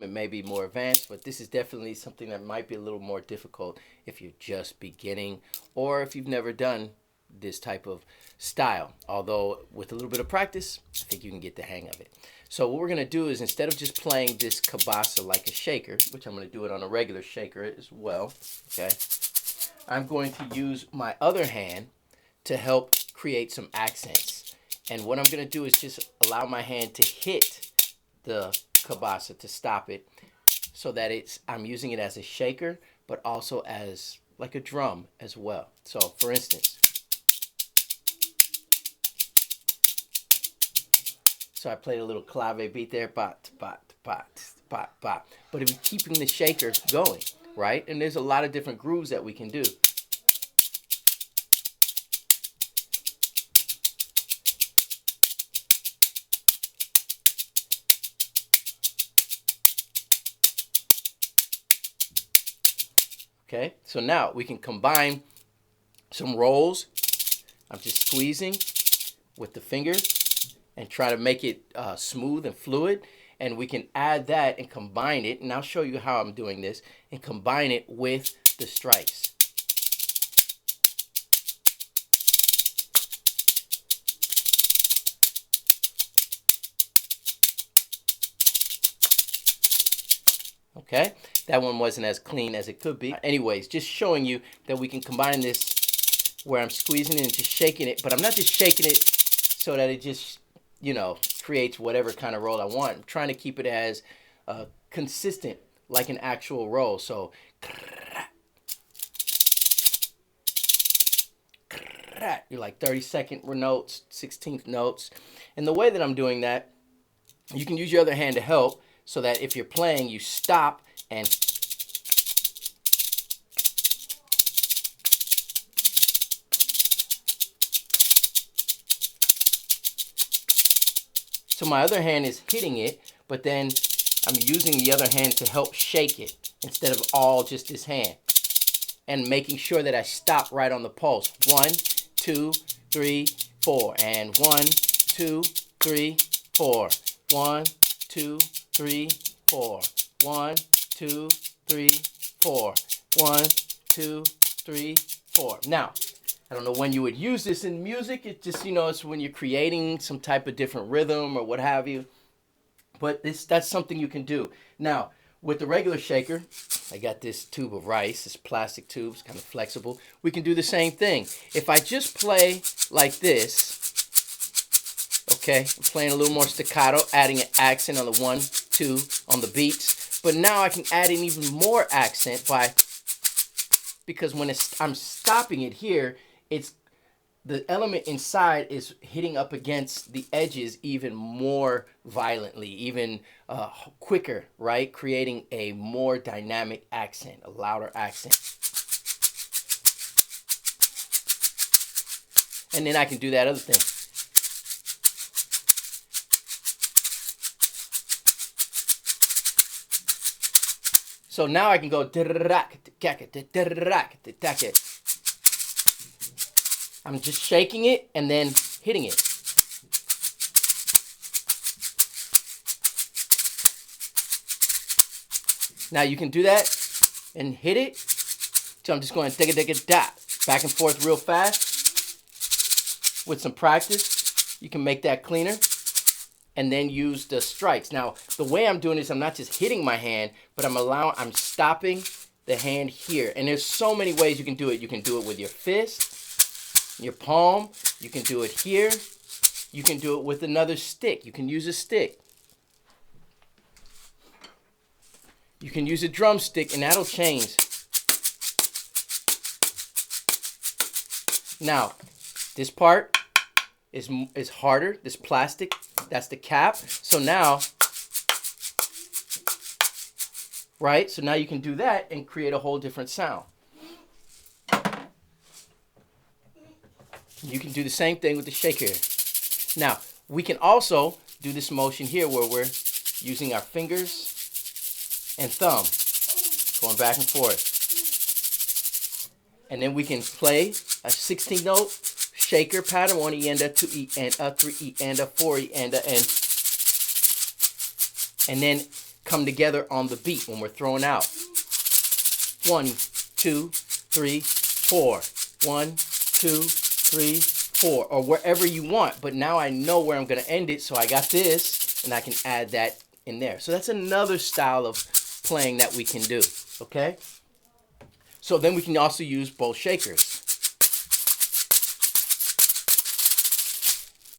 It may be more advanced, but this is definitely something that might be a little more difficult if you're just beginning or if you've never done this type of style. Although with a little bit of practice, I think you can get the hang of it. So what we're going to do is, instead of just playing this kielbasa like a shaker, which I'm going to do it on a regular shaker as well, okay, I'm going to use my other hand to help create some accents. And what I'm going to do is just allow my hand to hit the kielbasa to stop it, so that I'm using it as a shaker, but also as like a drum as well. So for instance, so I played a little clave beat there, bat, bat, bat, bat, bat. But if you're keeping the shaker going, right? And there's a lot of different grooves that we can do. Okay, so now we can combine some rolls. I'm just squeezing with the fingers and try to make it smooth and fluid. And we can add that and combine it. And I'll show you how I'm doing this, and combine it with the strikes. Okay, that one wasn't as clean as it could be. Anyways, just showing you that we can combine this where I'm squeezing it and just shaking it, but I'm not just shaking it so that it just, creates whatever kind of roll I want. I'm trying to keep it as consistent like an actual roll. So you're like 32nd notes, 16th notes. And the way that I'm doing that, you can use your other hand to help, so that if you're playing, you stop and so my other hand is hitting it, but then I'm using the other hand to help shake it instead of all just this hand, and making sure that I stop right on the pulse. 1, 2, 3, 4, and 1, 2, 3, 4. 1, 2, 3, 4. 1, 2, 3, 4. 1, 2, 3, 4. Now, I don't know when you would use this in music. It just, it's when you're creating some type of different rhythm or what have you. But that's something you can do. Now, with the regular shaker, I got this tube of rice, this plastic tube, it's kind of flexible. We can do the same thing. If I just play like this, okay, I'm playing a little more staccato, adding an accent on the 1, 2 on the beats. But now I can add in even more accent because when I'm stopping it here, it's the element inside is hitting up against the edges even more violently, even quicker, right? Creating a more dynamic accent, a louder accent. And then I can do that other thing. So now I can go. I'm just shaking it and then hitting it. Now you can do that and hit it. So I'm just going back and forth real fast. With some practice, you can make that cleaner. And then use the strikes. Now, the way I'm doing this, I'm not just hitting my hand, but I'm stopping the hand here. And there's so many ways you can do it. You can do it with your fist, your palm. You can do it here. You can do it with another stick. You can use a stick. You can use a drumstick, and that'll change. Now, this part is harder, this plastic, that's the cap. So now, right? So now you can do that and create a whole different sound. You can do the same thing with the shaker. Now, we can also do this motion here where we're using our fingers and thumb, going back and forth. And then we can play a 16th note shaker pattern, 1 E and a 2 E and a 3 E and a 4 E and a, and then come together on the beat when we're throwing out. 1, 2, 3, 4. 1, 2, 3, 4. Or wherever you want. But now I know where I'm going to end it. So I got this, and I can add that in there. So that's another style of playing that we can do. Okay? So then we can also use both shakers.